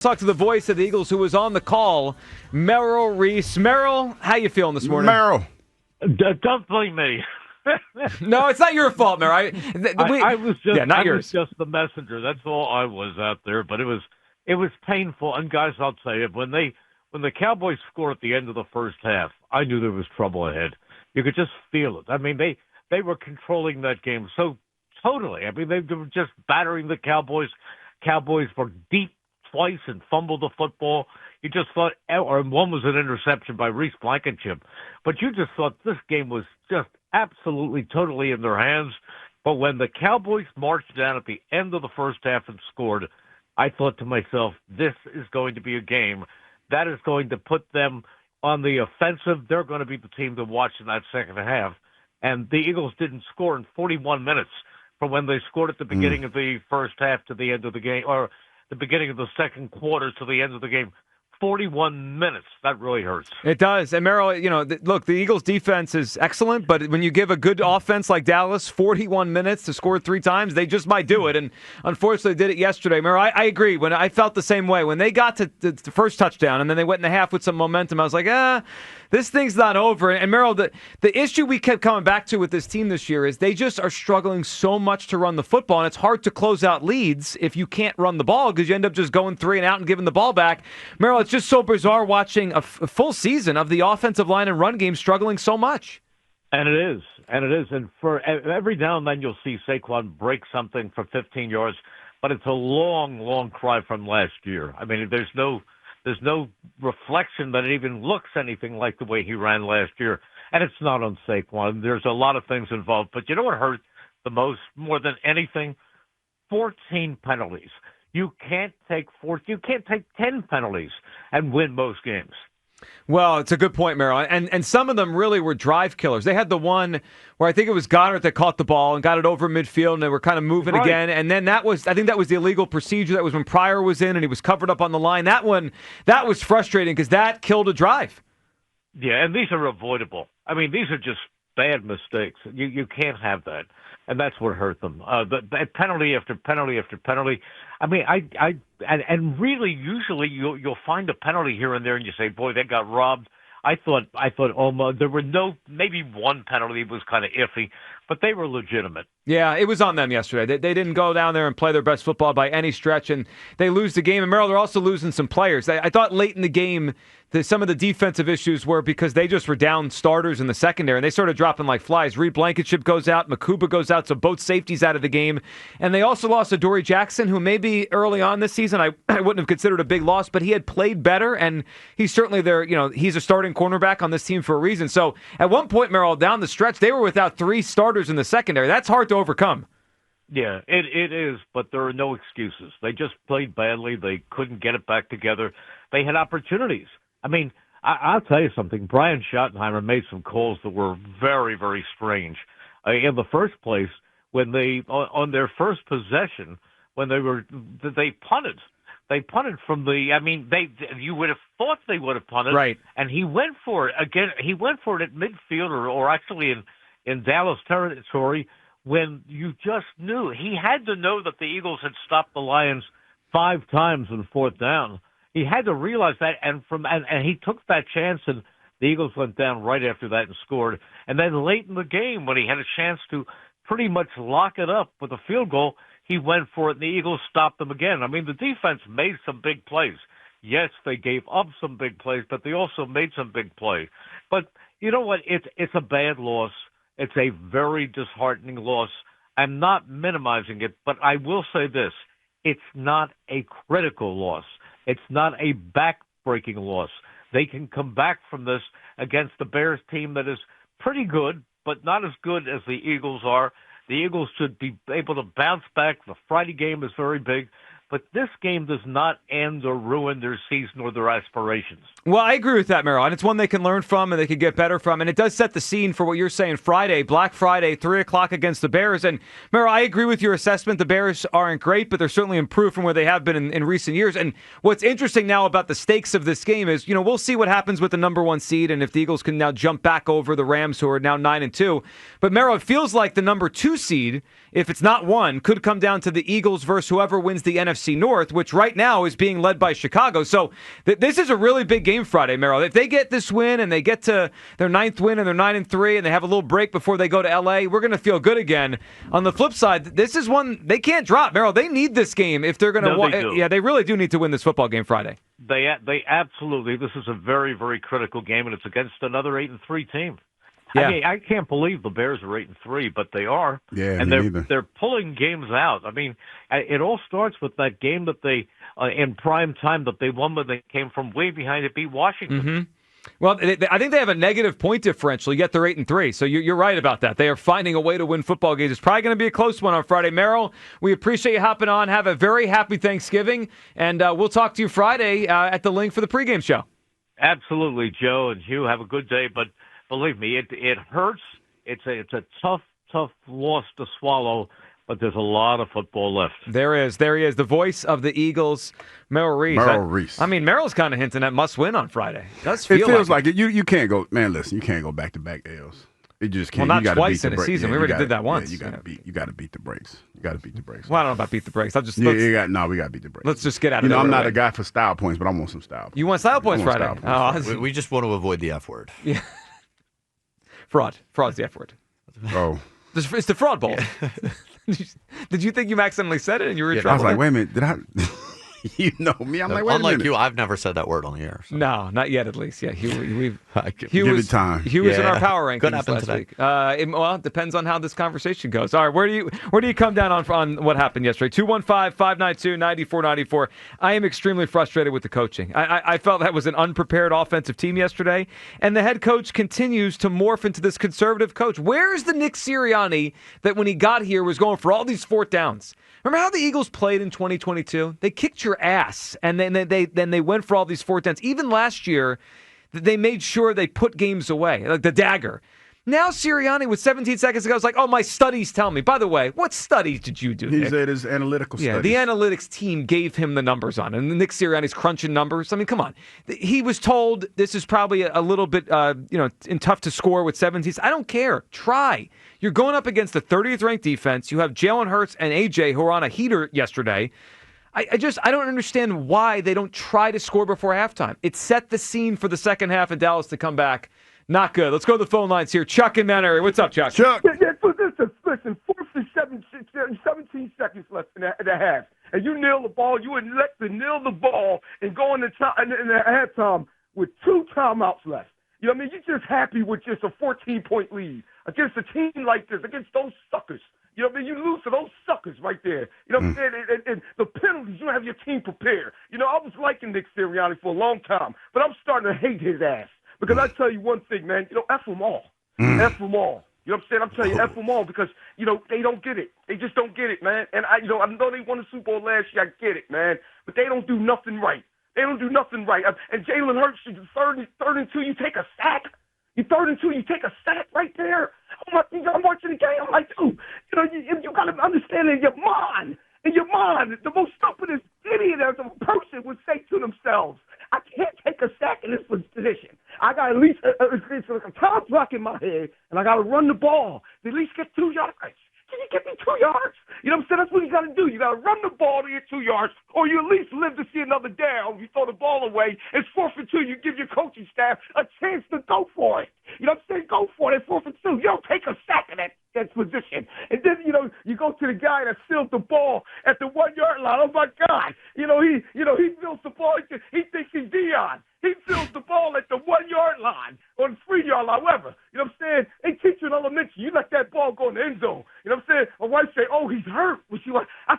Talk to the voice of the Eagles who was on the call, Merrill Reese. Merrill, how you feeling this morning? Merrill. Don't blame me. No, it's not your fault, Merrill. I was just yours. was just the messenger. That's all I was out there. But it was painful. And guys, I'll tell you, when the Cowboys scored at the end of the first half, I knew there was trouble ahead. You could just feel it. I mean, they were controlling that game so totally. I mean, they were just battering the Cowboys. Cowboys were deep twice and fumbled the football. You just thought, or one was an interception by Reese Blankenship, but you just thought this game was just absolutely, totally in their hands. But when the Cowboys marched down at the end of the first half and scored, I thought to myself, this is going to be a game that is going to put them on the offensive. They're going to be the team to watch in that second half. And the Eagles didn't score in 41 minutes from when they scored at the beginning of the first half to the end of the game, or the beginning of the second quarter to the end of the game. 41 minutes. That really hurts. It does. And Merrill, look, the Eagles defense is excellent, but when you give a good offense like Dallas 41 minutes to score 3 times, they just might do it. And unfortunately, they did it yesterday. Merrill, I agree. When I felt the same way. When they got to the first touchdown and then they went in the half with some momentum, I was like, this thing's not over. And Merrill, the issue we kept coming back to with this team this year is they just are struggling so much to run the football, and it's hard to close out leads if you can't run the ball because you end up just going 3 and out and giving the ball back. Merrill, it's just so bizarre watching a full season of the offensive line and run game struggling so much. And it is. And for every now and then you'll see Saquon break something for 15 yards, but it's a long, long cry from last year. I mean, there's no reflection that it even looks anything like the way he ran last year. And it's not on Saquon. There's a lot of things involved. But you know what hurt the most, more than anything? 14 penalties. You can't take 10 penalties and win most games. Well, it's a good point, Merrill. And some of them really were drive killers. They had the one where I think it was Goddard that caught the ball and got it over midfield, and they were kind of moving again. And then I think that was the illegal procedure. That was when Pryor was in and he was covered up on the line. That was frustrating because that killed a drive. Yeah, and these are avoidable. I mean, these are just bad mistakes. You can't have that. And that's what hurt them. But penalty after penalty after penalty. I mean, and really, usually you'll find a penalty here and there, and you say, "Boy, they got robbed." I thought almost there were maybe one penalty was kind of iffy, but they were legitimate. Yeah, it was on them yesterday. They didn't go down there and play their best football by any stretch, and they lose the game. And Merrill, they're also losing some players. I thought late in the game, some of the defensive issues were because they just were down starters in the secondary, and they started dropping like flies. Reed Blankenship goes out, Makuba goes out, so both safeties out of the game. And they also lost Adoree Jackson, who maybe early on this season I wouldn't have considered a big loss, but he had played better, and he's certainly there. He's a starting cornerback on this team for a reason. So at one point, Merrill, down the stretch, they were without 3 starters in the secondary. That's hard to overcome. Yeah, it is, but there are no excuses. They just played badly. They couldn't get it back together. They had opportunities. I mean, I'll tell you something. Brian Schottenheimer made some calls that were very, very strange. In the first place, when they on their first possession, when they punted. They punted from the. I mean, you would have thought they would have punted, right? And he went for it again. He went for it at midfield, or actually in Dallas territory, when you just knew he had to know that the Eagles had stopped the Lions 5 times in 4th down. He had to realize that, and he took that chance, and the Eagles went down right after that and scored. And then late in the game, when he had a chance to pretty much lock it up with a field goal, he went for it, and the Eagles stopped them again. I mean, the defense made some big plays. Yes, they gave up some big plays, but they also made some big plays. But you know what? It's a bad loss. It's a very disheartening loss. I'm not minimizing it, but I will say this. It's not a critical loss. It's not a back-breaking loss. They can come back from this against the Bears team that is pretty good, but not as good as the Eagles are. The Eagles should be able to bounce back. The Friday game is very big. But this game does not end or ruin their season or their aspirations. Well, I agree with that, Merrill. And it's one they can learn from and they can get better from. And it does set the scene for what you're saying Friday, Black Friday, 3 o'clock against the Bears. And, Merrill, I agree with your assessment. The Bears aren't great, but they're certainly improved from where they have been in recent years. And what's interesting now about the stakes of this game is, we'll see what happens with the number 1 seed and if the Eagles can now jump back over the Rams, who are now 9-2. But, Merrill, it feels like the number 2 seed, if it's not 1, could come down to the Eagles versus whoever wins the NFC NFC North, which right now is being led by Chicago. So this is a really big game Friday, Merrill. If they get this win and they get to their 9th win and they're 9-3 and they have a little break before they go to L.A., we're going to feel good again. On the flip side, this is one they can't drop, Merrill. They need this game if they're going to win. Yeah, they really do need to win this football game Friday. They absolutely. This is a very, very critical game, and it's against another 8-3 team. Yeah. I mean, I can't believe the Bears are 8-3, but they are. Yeah, and they're pulling games out. I mean, it all starts with that game that they in prime time that they won when they came from way behind to beat Washington. Mm-hmm. Well, I think they have a negative point differential, yet they're 8-3. So you're right about that. They are finding a way to win football games. It's probably going to be a close one on Friday. Merrill, we appreciate you hopping on. Have a very happy Thanksgiving, and we'll talk to you Friday at the link for the pregame show. Absolutely, Joe and Hugh. Have a good day, but believe me, it hurts. It's a tough loss to swallow, but there's a lot of football left. There he is, the voice of the Eagles, Merrill Reese. Reese. I mean, Merrill's kind of hinting at must-win on Friday. It feels like it. You can't go, man. Listen, you can't go back-to-back L's. You just can't. Well, not you twice beat in a break. season. Yeah, we already did that once. Yeah, you got to beat the brakes. You got to beat the brakes. Well, I don't know about beat the brakes. We got to beat the brakes. Let's just get out of it. I'm not a guy for style points, but I want some style points. You want style points Friday? Style points. We just want to avoid the F word. Yeah. Fraud's the F word. Oh. It's the fraud ball. Did you think you accidentally said it and you were in trouble? I was like, wait a minute, did I? You know me. I'm like, wait a minute. Unlike you, I've never said that word on the air. So. No, not yet, at least. Yeah, Hugh it time. Hugh was in our power rankings last today. week. It depends on how this conversation goes. All right, where do you come down on what happened yesterday? 215-592-9494. I am extremely frustrated with the coaching. I felt that was an unprepared offensive team yesterday, and the head coach continues to morph into this conservative coach. Where's the Nick Sirianni that when he got here was going for all these fourth downs? Remember how the Eagles played in 2022? They kicked your ass, and then they went for all these fourth downs. Even last year, they made sure they put games away, like the dagger. Now Sirianni, with 17 seconds ago, was like, oh, my studies tell me. By the way, what studies did you do, Nick? He said his analytical studies. Yeah, the analytics team gave him the numbers on it. And Nick Sirianni's crunching numbers. I mean, come on. He was told this is probably a little bit, tough to score with 17. I don't care. Try. You're going up against the 30th ranked defense. You have Jalen Hurts and AJ who are on a heater yesterday. I don't understand why they don't try to score before halftime. It set the scene for the second half in Dallas to come back. Not good. Let's go to the phone lines here. Chuck in Mount Airy. What's up, Chuck? Listen, 4th and 17 seconds left in the half. And you nail the ball. You would let to nail the ball and go in the halftime with 2 timeouts left. You know what I mean? You're just happy with just a 14-point lead against a team like this, against those suckers. You know what I mean? You lose to those suckers right there. You know what I'm saying? And the penalties, you don't have your team prepared. You know, I was liking Nick Sirianni for a long time, but I'm starting to hate his ass. Because I tell you one thing, man, F them all. F them all. You know what I'm saying? I'm telling you, F them all because, they don't get it. They just don't get it, man. And I know they won the Super Bowl last year. I get it, man. But they don't do nothing right. They don't do nothing right. And Jalen Hurts, third and 2, you take a sack. You 3rd and 2, you take a sack right there. I'm watching the game. I'm like, dude, you got to understand in your mind, the most stupidest idiot as a person would say to themselves, I can't take a sack in this position. I got at least it's like a time clock in my head, and I got to run the ball to at least get 2 yards. Can you get me 2 yards? You know what I'm saying? That's what you got to do. You got to run the ball to get 2 yards, or you at least live to see another down. You throw the ball away. It's 4th and 2. You give your coaching staff a chance to go for it. You know what I'm saying? Go for it. It's 4th and 2. You don't take a sack in that position. And then, you go to the guy that sealed the ball at the 1 yard line. Oh, my God. He feels the ball. He thinks he's Dion. He feels the ball at the 1 yard line or the 3 yard line, whatever. You know what I'm saying? They teach you in elementary. You let that ball go in the end zone. You know what I'm saying? My wife say, oh, he's hurt. I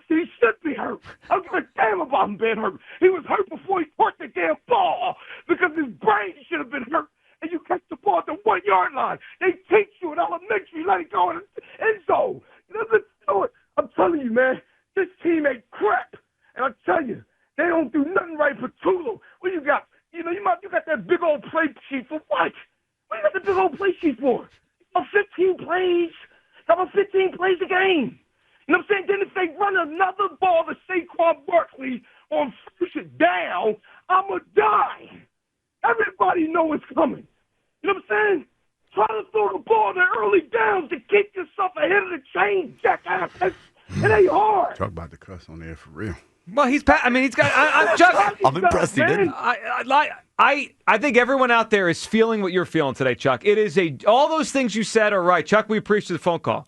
said, he should be hurt. I don't give a damn about him being hurt. He was hurt before he caught the damn ball because his brain should have been hurt. And you catch the ball at the 1 yard line. They teach you in elementary, let it go in the end zone. Let's do it. I'm telling you, man, this team ain't crap. And I tell you, they don't do nothing right for Tulu. What you got? You got that big old play sheet for what? What you got the big old play sheet for? 15 plays. How about 15 plays a game? You know what I'm saying? Then if they run another ball to Saquon Barkley on 1st down, I'm going to die. Everybody know it's coming. You know what I'm saying? Try to throw the ball in the early downs to keep yourself ahead of the chain, jackass. It ain't hard. Talk about the cuss on there for real. Well, he's got. Chuck. I'm impressed he didn't. I think everyone out there is feeling what you're feeling today, Chuck. It is all those things you said are right. Chuck, we appreciate the phone call.